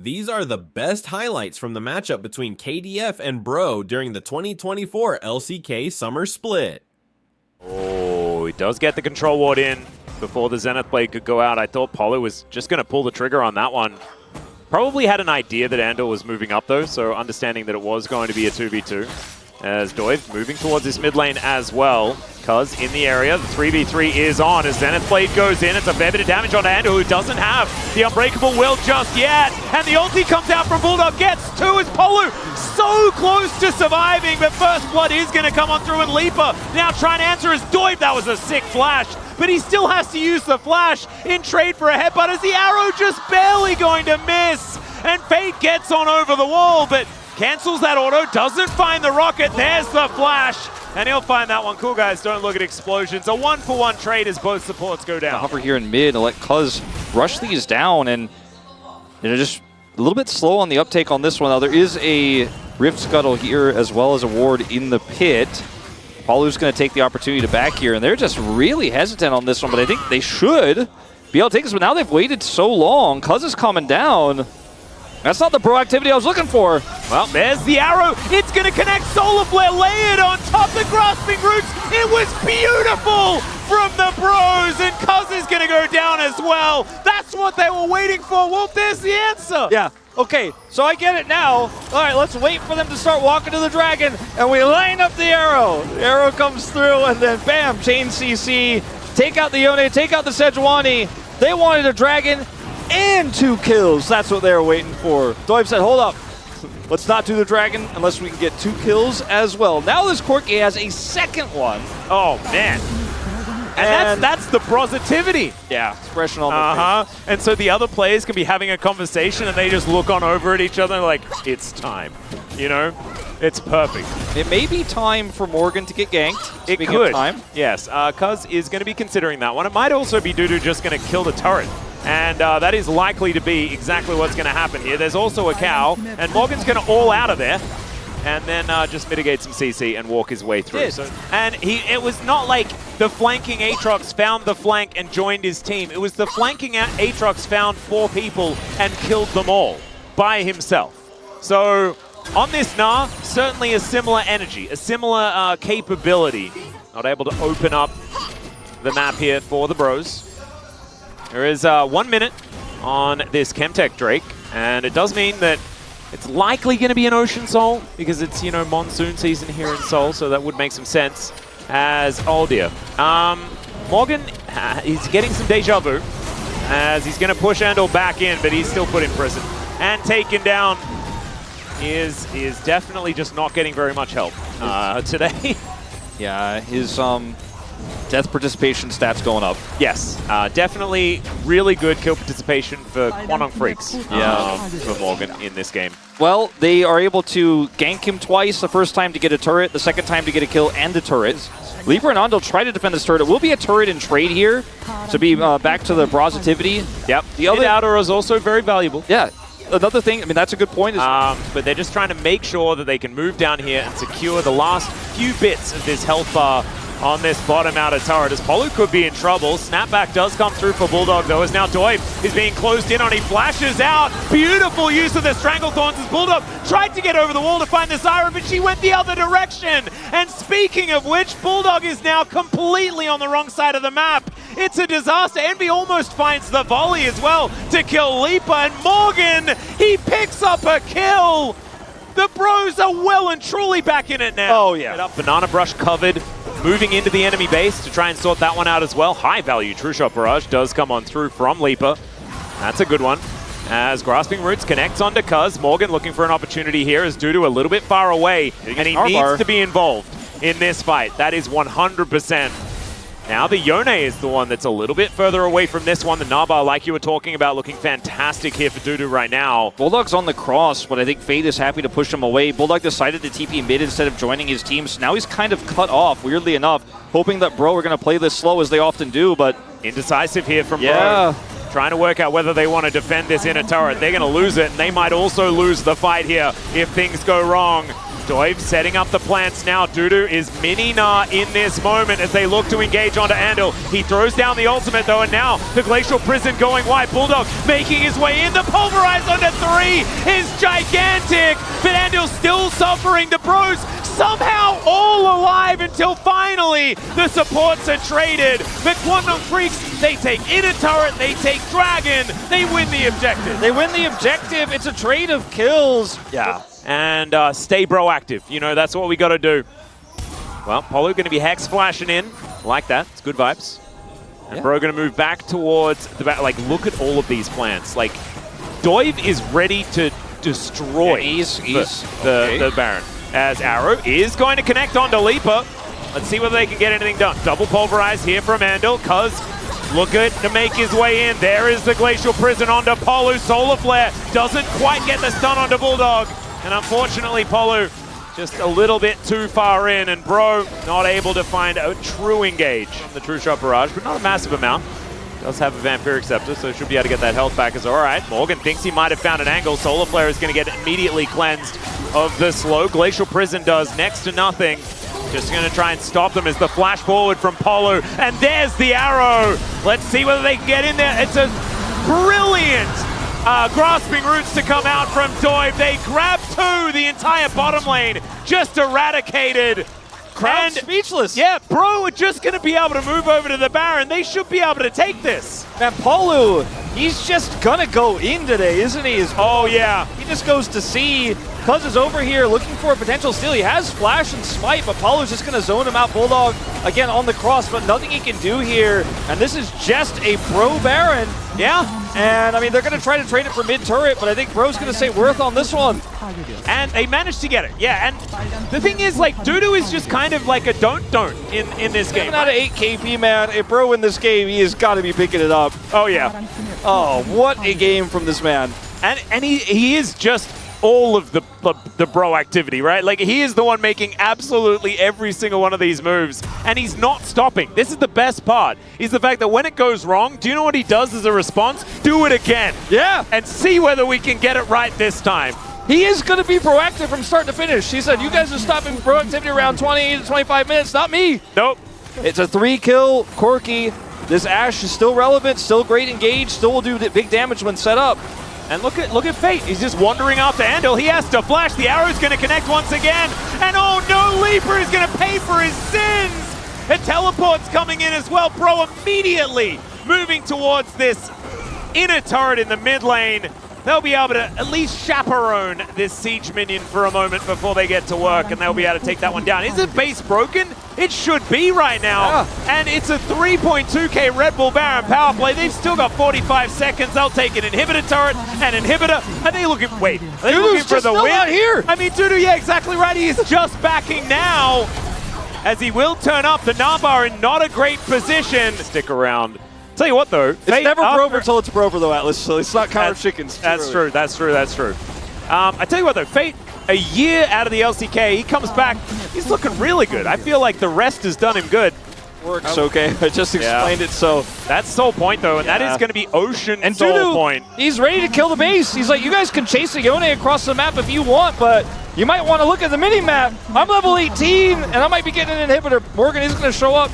These are the best highlights from the matchup between KDF and Bro during the 2024 LCK Summer Split. Oh, he does get the control ward in before the Zenith blade could go out. I thought Polo was just going to pull the trigger on that one. Probably had an idea that Andor was moving up though, so understanding that it was going to be a 2v2. As Doiv moving towards this mid lane as well. Cuz in the area, the 3v3 is on. As Zenith Blade goes in, it's a fair bit of damage on Andor, who doesn't have the Unbreakable Will just yet. And the ulti comes out from Bulldog, gets two as Polu so close to surviving, but First Blood is going to come on through, and Leaper now trying to answer as Doiv. That was a sick flash, but he still has to use the flash in trade for a headbutt as the arrow just barely going to miss. And Fate gets on over the wall, but cancels that auto, doesn't find the rocket. There's the flash, and he'll find that one. Cool guys, don't look at explosions. A 1-for-1 trade as both supports go down. Hover here in mid and let Cuz rush these down, and just a little bit slow on the uptake on this one. Now there is a Rift Scuttle here as well as a ward in the pit. Paulu's going to take the opportunity to back here, and they're just really hesitant on this one, but I think they should be able to take this. But now they've waited so long. Cuz is coming down. That's not the Bro activity I was looking for. Well, there's the arrow. It's going to connect Solar Flare, lay it on top of Grasping Roots. It was beautiful from the Bros, and Cuz is going to go down as well. That's what they were waiting for. Well, there's the answer. Yeah, okay, so I get it now. All right, let's wait for them to start walking to the dragon, and we line up the arrow. The arrow comes through, and then bam, chain CC. Take out the Yone, take out the Sejuani. They wanted a dragon and 2 kills. That's what they were waiting for. Doiv said, hold up. Let's not do the dragon unless we can get 2 kills as well. Now this Corki has a second one. Oh, man. And that's the positivity. Yeah, expression on the face. And so the other players can be having a conversation and they just look on over at each other like, it's time. You know? It's perfect. It may be time for Morgan to get ganked. It could. Time. Yes, Cuz is going to be considering that one. It might also be Dudu just going to kill the turret. And that is likely to be exactly what's going to happen here. There's also a cow, and Morgan's going to all out of there, and then just mitigate some CC and walk his way through. So, and it was not like the flanking Aatrox found the flank and joined his team. It was the flanking Aatrox found 4 people and killed them all by himself. So on this Gnar, certainly a similar energy, a similar capability. Not able to open up the map here for the Bros. There is 1 minute on this Chemtech Drake, and it does mean that it's likely going to be an Ocean Soul because it's, you know, monsoon season here in Seoul, so that would make some sense. As, oh dear. Morgan, he's getting some deja vu as he's going to push Andor back in, but he's still put in prison. And taken down. He is definitely just not getting very much help today. Yeah, his death participation stats going up. Yes, definitely really good kill participation for Kwangdong Freecs for Morgan in this game. Well, they are able to gank him twice, the first time to get a turret, the second time to get a kill and a turret. Leaper and Andal try to defend this turret. It will be a turret in trade here to be back to the Brositivity. Yep, the other outer is also very valuable. Yeah. Another thing, I mean, that's a good point. But they're just trying to make sure that they can move down here and secure the last few bits of this health bar on this bottom outer turret, as Polu could be in trouble. Snapback does come through for Bulldog, though, as now Doiv is being closed in on. He flashes out. Beautiful use of the Stranglethorns as Bulldog tried to get over the wall to find the Zyra, but she went the other direction. And speaking of which, Bulldog is now completely on the wrong side of the map. It's a disaster. Envy almost finds the volley as well to kill Leaper, and Morgan, he picks up a kill. The Bros are well and truly back in it now. Oh, yeah. Banana Brush covered. Moving into the enemy base to try and sort that one out as well. High value True Shot Barrage does come on through from Leaper. That's a good one. As Grasping Roots connects onto Cuz. Morgan looking for an opportunity here as Dudu a little bit far away. And he needs to be involved in this fight. That is 100%. Now the Yone is the one that's a little bit further away from this one. The Nabar, like you were talking about, looking fantastic here for Dudu right now. Bulldog's on the cross, but I think Fate is happy to push him away. Bulldog decided to TP mid instead of joining his team, so now he's kind of cut off, weirdly enough, hoping that Bro are going to play this slow as they often do, but... Indecisive here from Bro. Trying to work out whether they want to defend this inner turret. They're going to lose it, and they might also lose the fight here if things go wrong. Doiv setting up the plants now. Dudu is mini-nah in this moment as they look to engage onto Andal. He throws down the ultimate though, and now the Glacial Prison going wide. Bulldog making his way in. The Pulverize onto 3 is gigantic, but Andal's still suffering. The Bros somehow all alive until finally the supports are traded. But Kwangdong Freecs, they take inner turret, they take Dragon, they win the objective. They win the objective. It's a trade of kills. Yeah. And stay proactive. You know, that's what we got to do. Well, Polu going to be Hex flashing in. Like that. It's good vibes. And Bro going to move back towards the back. Like, look at all of these plants. Like, Doiv is ready to destroy the Baron. As Arrow is going to connect onto Leaper. Let's see whether they can get anything done. Double Pulverize here from Andal. Cuz look at to make his way in. There is the Glacial Prison onto Polu. Solar Flare doesn't quite get the stun onto Bulldog. And unfortunately, Polu just a little bit too far in, and Bro not able to find a true engage from the True Shot Barrage, but not a massive amount. Does have a Vampiric Scepter, so should be able to get that health back. As all right, Morgan thinks he might have found an angle. Solar Flare is going to get immediately cleansed of the slow. Glacial Prison does next to nothing. Just going to try and stop them as the flash forward from Polu, and there's the arrow. Let's see whether they can get in there. It's a brilliant grasping roots to come out from Doiv. They grab 2, the entire bottom lane just eradicated. Crowd speechless. Yeah, Bro are just going to be able to move over to the Baron. They should be able to take this. Man, Polu, he's just gonna go in today, isn't he? Oh, yeah. He just goes to C. Cuz is over here looking for a potential steal. He has Flash and Smite, but Polu's just gonna zone him out. Bulldog, again, on the cross, but nothing he can do here. And this is just a Bro Baron. Yeah. And, I mean, they're gonna try to trade it for mid-turret, but I think Bro's gonna say worth on this one. And they managed to get it. Yeah, and the thing is, like, Dudu is just kind of like a don't in this game. 7 out of 8 KP, man. If Bro in this game, he has got to be picking it up. Oh, yeah. Oh, what a game from this man. And he is just all of the Bro activity, right? Like, he is the one making absolutely every single one of these moves, and he's not stopping. This is the best part, is the fact that when it goes wrong, do you know what he does as a response? Do it again. Yeah. And see whether we can get it right this time. He is going to be proactive from start to finish. He said, you guys are stopping proactivity around 20 to 25 minutes, not me. Nope. It's a 3-kill Corki. This Ashe is still relevant, still great engage, still will do big damage when set up. And look at Fate. He's just wandering after Andal. He has to flash. The arrow's going to connect once again. And oh no, Leaper is going to pay for his sins. And teleport's coming in as well. Bro immediately moving towards this inner turret in the mid lane. They'll be able to at least chaperone this siege minion for a moment before they get to work, and they'll be able to take that one down. Is the base broken? It should be right now. Yeah. And it's a 3.2k Red Bull Baron power play. They've still got 45 seconds. They'll take an inhibitor turret, an inhibitor. Are they looking, wait, are they looking for the win? Out here. I mean, Dudu, yeah, exactly right. He is just backing now, as he will turn up. The Nabar in not a great position. Stick around. Tell you what, though, it's never Brover until it's Brover, though, Atlas. So it's not counter chickens. That's true. That's true. That's true. I tell you what, though, Fate, a year out of the LCK, he comes back. He's looking really good. I feel like the rest has done him good. Works okay. I just explained it. So that's Soul Point, though, and that is going to be Ocean and Soul Dudu, Point. He's ready to kill the base. He's like, you guys can chase the Yone across the map if you want, but you might want to look at the mini map. I'm level 18, and I might be getting an inhibitor. Morgan is going to show up.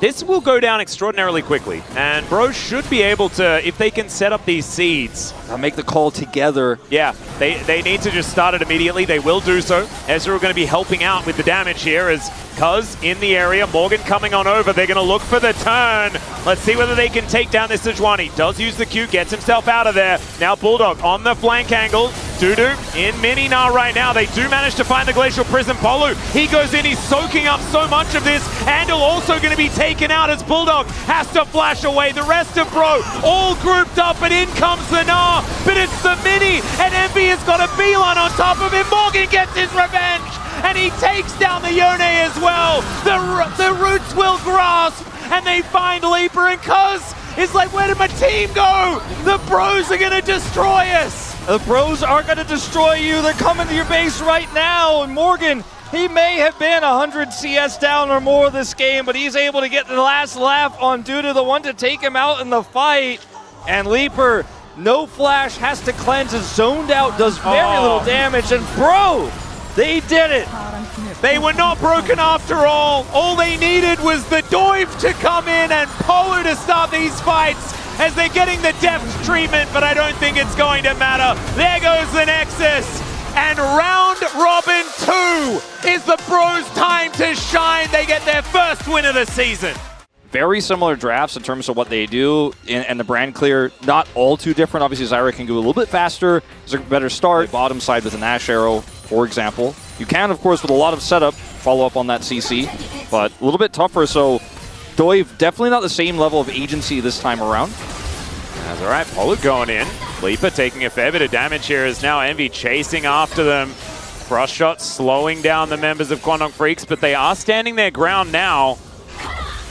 This will go down extraordinarily quickly, and Bro should be able to, if they can set up these seeds. I'll make the call together. Yeah, they need to just start it immediately. They will do so. Ezra are going to be helping out with the damage here as Cuz in the area. Morgan coming on over. They're going to look for the turn. Let's see whether they can take down this Sejuani. Does use the Q, gets himself out of there. Now Bulldog on the flank angle. Dudu in mini-nah right now. They do manage to find the Glacial Prison. Polu, he goes in. He's soaking up so much of this. Andal also going to be taken out as Bulldog has to flash away. The rest of Bro all grouped up, and in comes the Nah. But it's the mini, and Envy has got a beeline on top of him. Morgan gets his revenge, and he takes down the Yone as well. The roots will grasp, and they find Leaper, and Cuz is like, where did my team go? The Bros are going to destroy us. The Bros are going to destroy you. They're coming to your base right now, and Morgan, he may have been 100 CS down or more this game, but he's able to get the last laugh on Dudu, the one to take him out in the fight. And Leaper, no flash, has to cleanse, is zoned out, does very little damage, and Bro They did it. They were not broken after all. All they needed was the dive to come in and Polo to start these fights as they're getting the depth treatment, but I don't think it's going to matter. There goes the Nexus. And round robin 2 is the Bros' time to shine. They get their first win of the season. Very similar drafts in terms of what they do, and the brand clear, not all too different. Obviously, Zyra can go a little bit faster. There's a better start. Bottom side with an Ash Arrow, for example. You can, of course, with a lot of setup, follow up on that CC, but a little bit tougher. So Doive, definitely not the same level of agency this time around. That's all right. Polo going in. Leaper taking a fair bit of damage here as now Envy chasing after them. Frost shot slowing down the members of Kwangdong Freecs, but they are standing their ground now.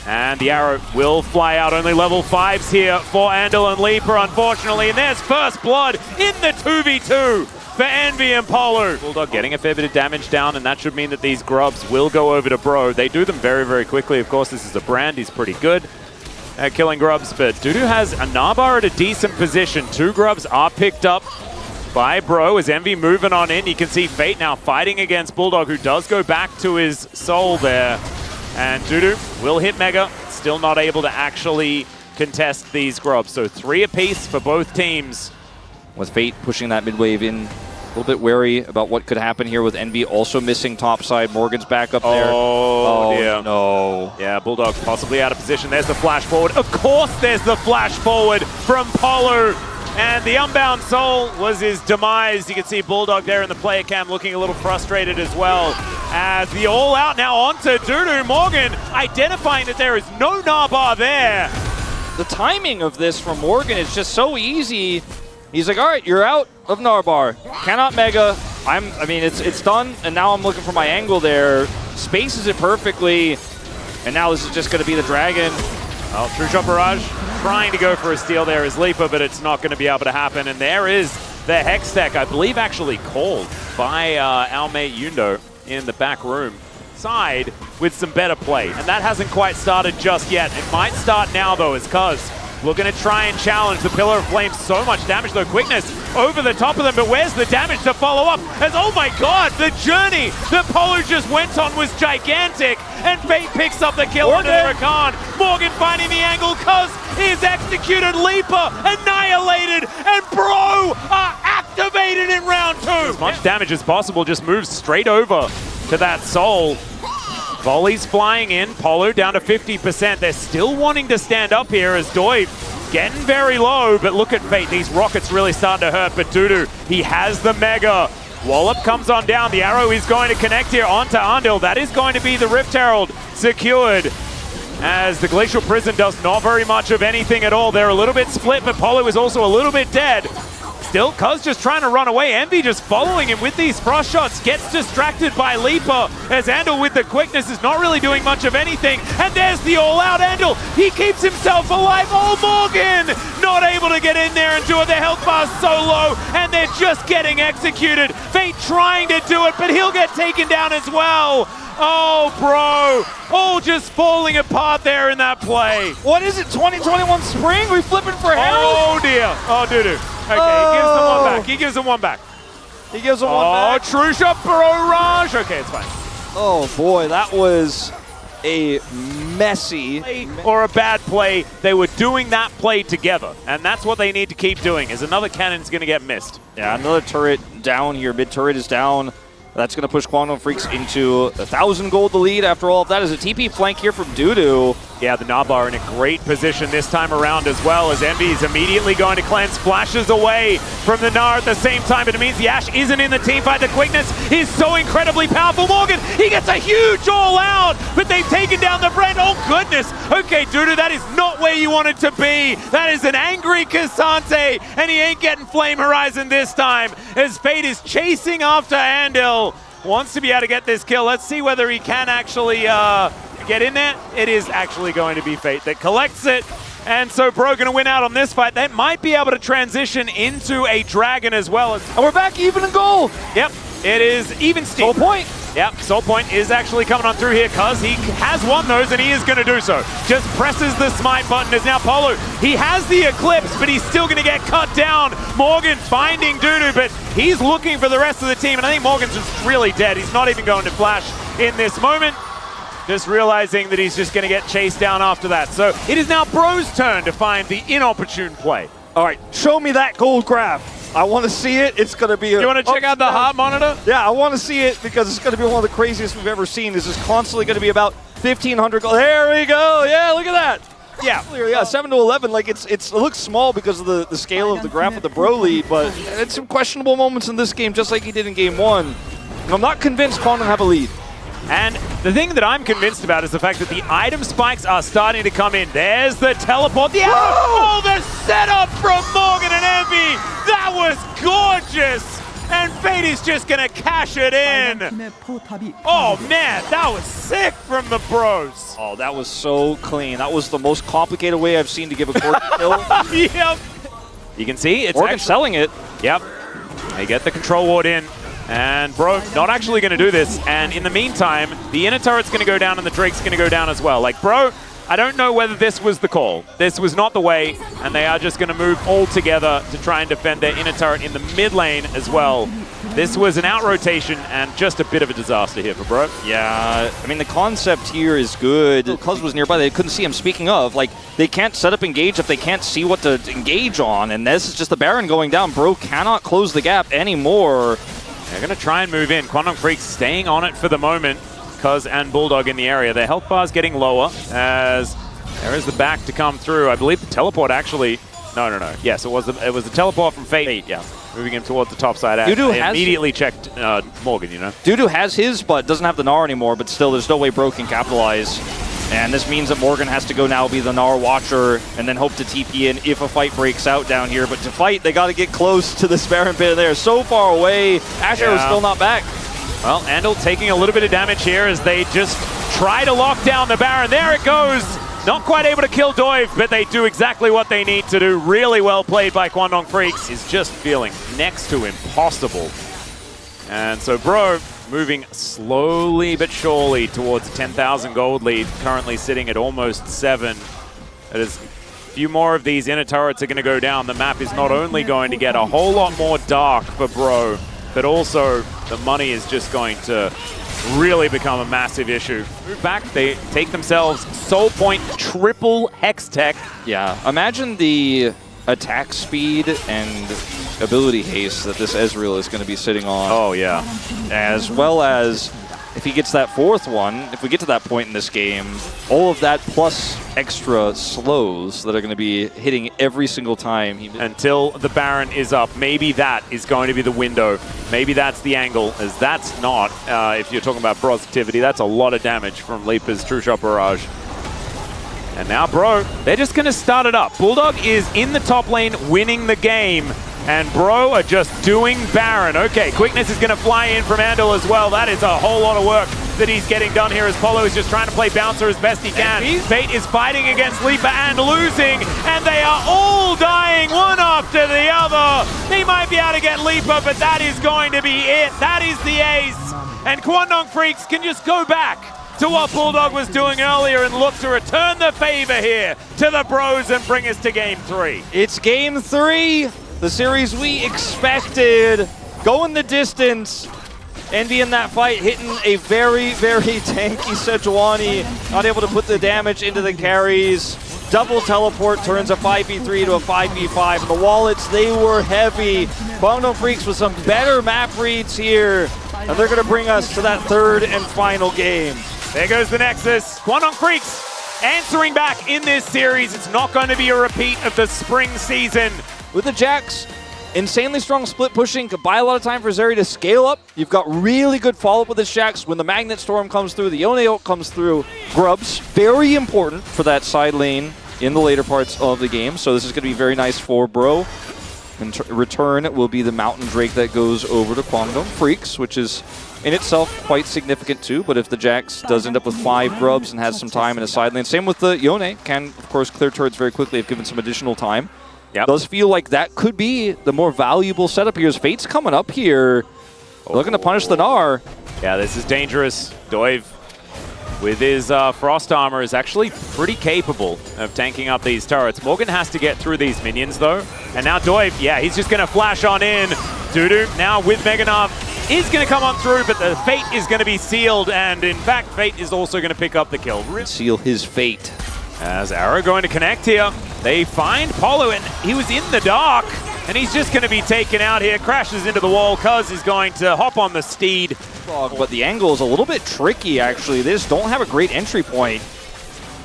And the arrow will fly out. Only level 5s here for Andal and Leaper, unfortunately. And there's first blood in the 2v2 for Envy and Polo. Bulldog getting a fair bit of damage down, and that should mean that these grubs will go over to Bro. They do them very, very quickly. Of course, this is a brand. He's pretty good at killing grubs, but Dudu has a Nabar at a decent position. 2 grubs are picked up by Bro as Envy moving on in. You can see Fate now fighting against Bulldog, who does go back to his soul there. And Dudu will hit Mega, still not able to actually contest these grubs. So 3 apiece for both teams. With Fate pushing that mid wave in, a little bit wary about what could happen here with Envy also missing top side. Morgan's back up there. Oh dear. No. Yeah, Bulldog possibly out of position. There's the flash forward. Of course there's the flash forward from Polo. And the Unbound Soul was his demise. You can see Bulldog there in the player cam looking a little frustrated as well. As the all out now onto Dudu. Morgan identifying that there is no Nabar there. The timing of this from Morgan is just so easy. He's like, all right, you're out of Narbar. Cannot Mega. I mean, it's done, and now I'm looking for my angle there. Spaces it perfectly, and now this is just going to be the Dragon. Well, True Shot Barrage trying to go for a steal there as Leaper, but it's not going to be able to happen. And there is the Hex Tech, I believe actually called by our mate Yundo in the back room side with some better play. And that hasn't quite started just yet. It might start now though, as Cuz looking to try and challenge the Pillar of Flame. So much damage though, quickness over the top of them, but where's the damage to follow up? As, oh my god, the journey that Polo just went on was gigantic, and Fate picks up the kill under the Rakan. Morgan finding the angle, Cuz is executed, Leaper annihilated, and Bro are activated in round 2. As much damage as possible, just moves straight over to that Soul. Volleys flying in, Polo down to 50%. They're still wanting to stand up here as Doive getting very low, but look at Fate. These rockets really starting to hurt, but Dudu, he has the Mega. Wallop comes on down. The arrow is going to connect here onto Andil. That is going to be the Rift Herald secured, as the Glacial Prison does not very much of anything at all. They're a little bit split, but Polo is also a little bit dead. Still, Cuz just trying to run away. Envy just following him with these frost shots. Gets distracted by Leaper as Andal with the quickness is not really doing much of anything. And there's the all-out Andal. He keeps himself alive. Oh, Morgan! Not able to get in there and do it. Their health bar's so low, and they're just getting executed. Fate trying to do it, but he'll get taken down as well. Oh, Bro. All just falling apart there in that play. What is it, 2021 spring? We flipping for Herald? Oh, dear. Oh, Dudu. Okay, he gives them one back. He gives them one back. He gives them one back. Oh, True Shot Barrage. Okay, it's fine. Oh, boy, that was a messy or a bad play. They were doing that play together, and that's what they need to keep doing, is another cannon's going to get missed. Yeah, another turret down here. Mid turret is down. That's going to push Kwangdong Freecs into 1,000 gold the lead. After all of that is a TP flank here from Dudu. Yeah, the Nabar in a great position this time around as well, as Envy is immediately going to cleanse, flashes away from the Gnar at the same time, but it means the Ashe isn't in the team fight. The quickness is so incredibly powerful. Morgan, he gets a huge all out, but they've taken down the brand. Oh goodness. Okay, Dudu, that is not where you want it to be. That is an angry Cassante, and he ain't getting Flame Horizon this time, as Fate is chasing after Andil. Wants to be able to get this kill. Let's see whether he can actually get in there. It is actually going to be Fate that collects it. And so Bro going to win out on this fight. They might be able to transition into a Dragon as well. And we're back even in goal. Yep, it is even Steve. Full point. Yep, Soul Point is actually coming on through here because he has won those and he is going to do so. Just presses the smite button as now Polo. He has the Eclipse, but he's still going to get cut down. Morgan finding Dudu, but he's looking for the rest of the team, and I think Morgan's just really dead. He's not even going to flash in this moment. Just realizing that he's just going to get chased down after that. So it is now Bro's turn to find the inopportune play. All right, show me that gold grab. I want to see it. It's going to be You want to check out the heart monitor? Yeah, I want to see it because it's going to be one of the craziest we've ever seen. This is constantly going to be about 1,500 gold. There we go. Yeah, look at that. Yeah, 7 to 11. Like it looks small because of the scale of the graph of the Bro lead, but it's some questionable moments in this game, just like he did in game 1. I'm not convinced Kwangdong have a lead. And the thing that I'm convinced about is the fact that the item spikes are starting to come in. There's the teleport. Oh, the setup from Morgan and Envy. That was gorgeous. And Fate is just going to cash it in. Oh, man, that was sick from the Bros. Oh, that was so clean. That was the most complicated way I've seen to give a court kill. Yep. You can see it's Morgan selling it. Yep. They get the control ward in. And Bro not actually going to do this. And in the meantime, the inner turret's going to go down and the Drake's going to go down as well. Like, Bro, I don't know whether this was the call. This was not the way. And they are just going to move all together to try and defend their inner turret in the mid lane as well. This was an out rotation and just a bit of a disaster here for Bro. Yeah, I mean, the concept here is good. Cuz was nearby. They couldn't see him. Speaking of, like, they can't set up engage if they can't see what to engage on. And this is just the Baron going down. Bro cannot close the gap anymore. They're going to try and move in. Kwangdong Freecs staying on it for the moment. Cuz and Bulldog in the area. Their health bar is getting lower as there is the back to come through. I believe the teleport actually... No. Yes, it was the teleport from Fate. Yeah, moving him towards the top side. Dudu has immediately checked Morgan, you know. Dudu has his, but doesn't have the Gnar anymore. But still, there's no way Bro can capitalize. And this means that Morgan has to go now be the Gnar watcher and then hope to TP in if a fight breaks out down here. But to fight, they got to get close to this Baron pit. They're so far away. Asher is still not back. Well, Andal taking a little bit of damage here as they just try to lock down the Baron. There it goes. Not quite able to kill Dove, but they do exactly what they need to do. Really well played by Kwangdong Freecs. Is just feeling next to impossible. And so Bro moving slowly but surely towards a 10,000 gold lead, currently sitting at almost 7. It is a few more of these inner turrets are going to go down. The map is not only going to get a whole lot more dark for Bro, but also the money is just going to really become a massive issue. Move back, they take themselves Soul Point triple Hex Tech. Yeah, imagine the attack speed and ability haste that this Ezreal is going to be sitting on. Oh, yeah. As well as if he gets that 4th one, if we get to that point in this game, all of that plus extra slows that are going to be hitting every single time. Until the Baron is up. Maybe that is going to be the window. Maybe that's the angle, as that's not, if you're talking about Bro's activity, that's a lot of damage from Leaper's True Shot Barrage. And now Bro, they're just going to start it up. Bulldog is in the top lane winning the game. And Bro are just doing Baron. Okay, quickness is going to fly in from Andal as well. That is a whole lot of work that he's getting done here as Polo is just trying to play bouncer as best he can. Fate is fighting against Leaper and losing, and they are all dying one after the other. They might be able to get Leaper, but that is going to be it. That is the ace. And Kwangdong Freecs can just go back to what Bulldog was doing earlier and look to return the favor here to the Bros and bring us to game 3. It's game 3. The series we expected, going the distance. Envy in that fight, hitting a very, very tanky Sejuani, not able to put the damage into the carries. Double teleport turns a 5v3 to a 5v5. And the wallets, they were heavy. Kwangdong Freecs with some better map reads here. And they're going to bring us to that 3rd and final game. There goes the Nexus. Kwangdong Freecs answering back in this series. It's not going to be a repeat of the spring season. With the Jax, insanely strong split pushing, could buy a lot of time for Zeri to scale up. You've got really good follow-up with this Jax. When the Magnet Storm comes through, the Yone ult comes through. Grubs, very important for that side lane in the later parts of the game. So this is going to be very nice for Bro. In return will be the Mountain Drake that goes over to Kwangdong Freecs, which is in itself quite significant too. But if the Jax does end up with 5 grubs and has some time in a side lane, same with the Yone, can of course clear turrets very quickly if given some additional time. Yep. Does feel like that could be the more valuable setup here. As Fate's coming up here, Looking to punish the Gnar. Yeah, this is dangerous. Doiv, with his frost armor, is actually pretty capable of tanking up these turrets. Morgan has to get through these minions, though. And now Doiv, yeah, he's just going to flash on in. Dudu, now with Mega Nav, is going to come on through, but the fate is going to be sealed. And in fact, Fate is also going to pick up the kill. Seal his fate. As Arrow going to connect here. They find Polo, and he was in the dark. And he's just going to be taken out here. Crashes into the wall. Cuz is going to hop on the steed. But the angle is a little bit tricky, actually. They just don't have a great entry point.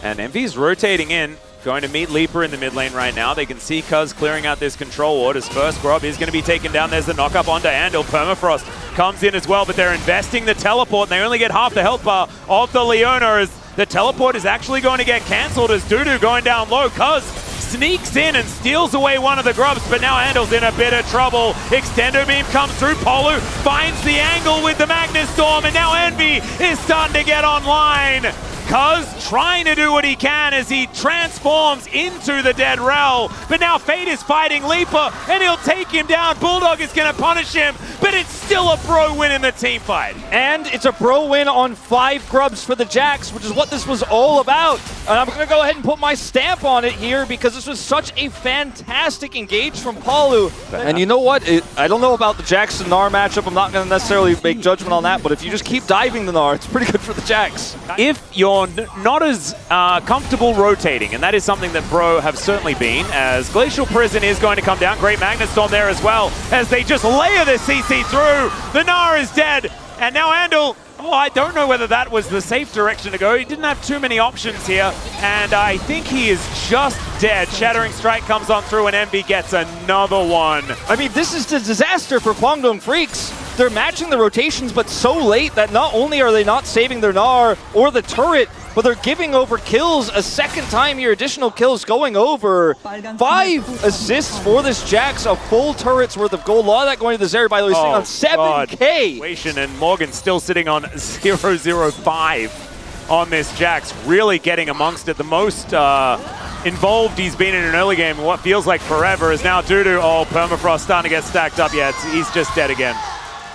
And Envy's rotating in. Going to meet Leaper in the mid lane right now. They can see Cuz clearing out this control ward. His first grub is going to be taken down. There's the knock up onto Andal. Permafrost comes in as well, but they're investing the teleport, and they only get half the health bar of the Leona, as the teleport is actually going to get cancelled as Dudu going down low. Cuz sneaks in and steals away one of the grubs, but now Andal's in a bit of trouble. Extendo beam comes through. Polu finds the angle with the Magnus Storm, and now Envy is starting to get online. Cuz trying to do what he can as he transforms into the Dead Rel. But now Fate is fighting Leaper, and he'll take him down. Bulldog is going to punish him, but it's still a bro win in the team fight. And it's a bro win on 5 grubs for the Jax, which is what this was all about. And I'm going to go ahead and put my stamp on it here because this was such a fantastic engage from Palu. And you know what? I don't know about the Jax and Gnar matchup. I'm not going to necessarily make judgment on that, but if you just keep diving the Gnar, it's pretty good for the Jax. If you're not as comfortable rotating, and that is something that Bro have certainly been, as Glacial Prison is going to come down. Great Magnus Storm there as well, as they just layer the CC through. The Gnar is dead, and now Andal, oh, I don't know whether that was the safe direction to go. He didn't have too many options here, and I think he is just dead. Shattering Strike comes on through, and Envy gets another one. I mean, this is the disaster for Kwangdong Freecs. They're matching the rotations, but so late that not only are they not saving their Gnar or the turret, but they're giving over kills a second time here. Additional kills going over. 5 assists for this Jax, a full turret's worth of gold. A lot of that going to the Zeri, by the way, sitting on 7K. And Morgan still sitting on 005 on this Jax, really getting amongst it. The most involved he's been in an early game, what feels like forever, is now Dudu. Oh, Permafrost starting to get stacked up. Yeah, he's just dead again.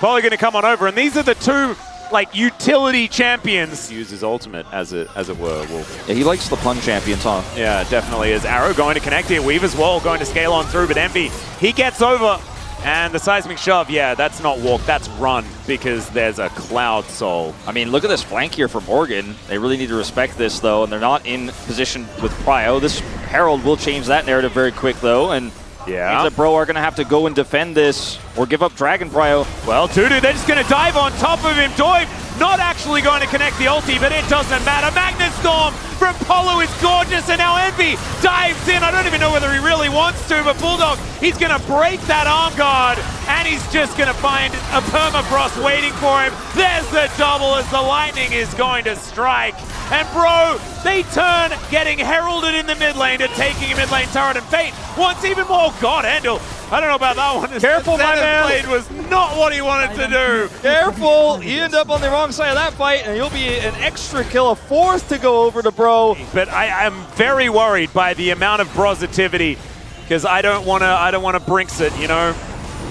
Probably going to come on over, and these are the two like utility champions. Use his ultimate as it were. Wolf. Yeah, he likes the pun champions, huh? Yeah, definitely is. Arrow going to connect here. Weaver's Wall going to scale on through, but Envy, he gets over. And the seismic shove, yeah, that's not walk, that's run, because there's a Cloud Soul. I mean, look at this flank here for Morgan. They really need to respect this, though, and they're not in position with Prio. This Herald will change that narrative very quick, though, and yeah, the Bro are going to have to go and defend this or give up Dragon Prio. Well, Dudu, they're just going to dive on top of him. Doiv not actually going to connect the ulti, but it doesn't matter. Magnus Storm from Polo is gorgeous, and now Envy dives in. I don't even know whether he really wants to, but Bulldog, he's going to break that arm guard, and he's just going to find a Permafrost waiting for him. There's the double as the lightning is going to strike. And Bro, they turn, getting heralded in the mid lane to taking a mid lane turret, and Fate wants even more. God, Andal, I don't know about that one. Careful, my man. Blade was not what he wanted to do. Careful, he ended up on the wrong side of that fight, and you'll be an extra kill, a 4th to go over to Bro. But I am very worried by the amount of positivity, because I don't want to brinks it, you know.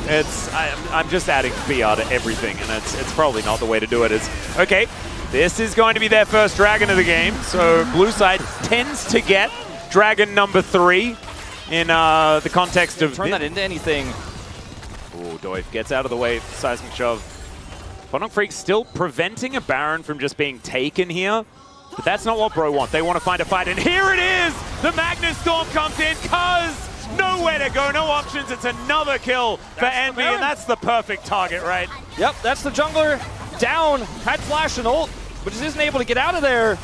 I'm just adding BR to everything, and it's probably not the way to do it. It's okay. This is going to be their first dragon of the game, so blue side tends to get dragon number 3 in the context of... Turn that into anything. Oh, Doiv gets out of the way, seismic shove. Kwangdong Freecs still preventing a Baron from just being taken here, but that's not what Bro want. They want to find a fight, and here it is! The Magnus Storm comes in, Cuz nowhere to go, no options. It's another kill for Envy, and that's the perfect target, right? Yep, that's the jungler down, had flash and ult, but just isn't able to get out of there.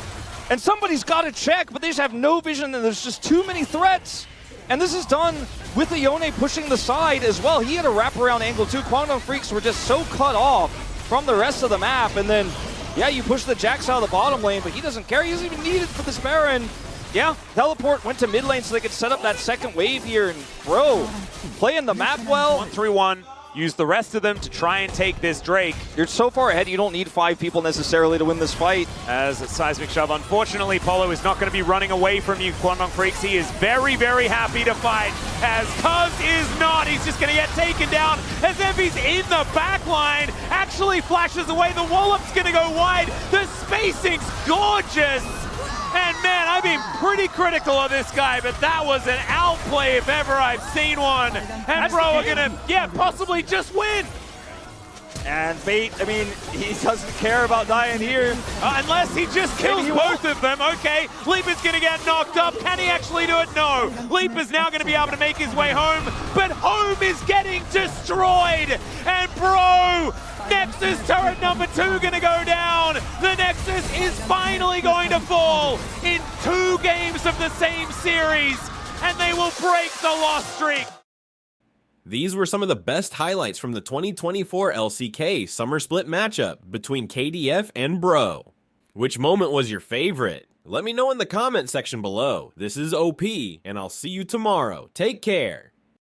And somebody's got to check, but they just have no vision, and there's just too many threats. And this is done with the Yone pushing the side as well. He had a wraparound angle too. Kwangdong Freecs were just so cut off from the rest of the map. And then, yeah, you push the Jax out of the bottom lane, but he doesn't care. He doesn't even need it for this Baron. Yeah, teleport went to mid lane so they could set up that second wave here. And Bro, playing the map well. 1-3-1. Use the rest of them to try and take this Drake. You're so far ahead, you don't need 5 people necessarily to win this fight. As a seismic shove, unfortunately, Polo is not going to be running away from you, Kwangdong Freecs. He is very, very happy to fight, as Cuz is not. He's just going to get taken down as Envy's in the back line. actually flashes away. The wallop's gonna go wide. The spacing's gorgeous. And man, I've been pretty critical of this guy, but that was an outplay if ever I've seen one. And Bro are gonna, possibly just win. And Fate, I mean, he doesn't care about dying here. Unless he just kills both of them. Okay, Leaper's gonna get knocked up. Can he actually do it? No. Leaper's now gonna be able to make his way home, but home is getting destroyed. And Bro, Nexus turret number 2 gonna go down. The Nexus is finally going to fall in 2 games of the same series, and they will break the loss streak. These were some of the best highlights from the 2024 LCK Summer Split matchup between KDF and Bro. Which moment was your favorite? Let me know in the comment section below. This is OP, and I'll see you tomorrow. Take care.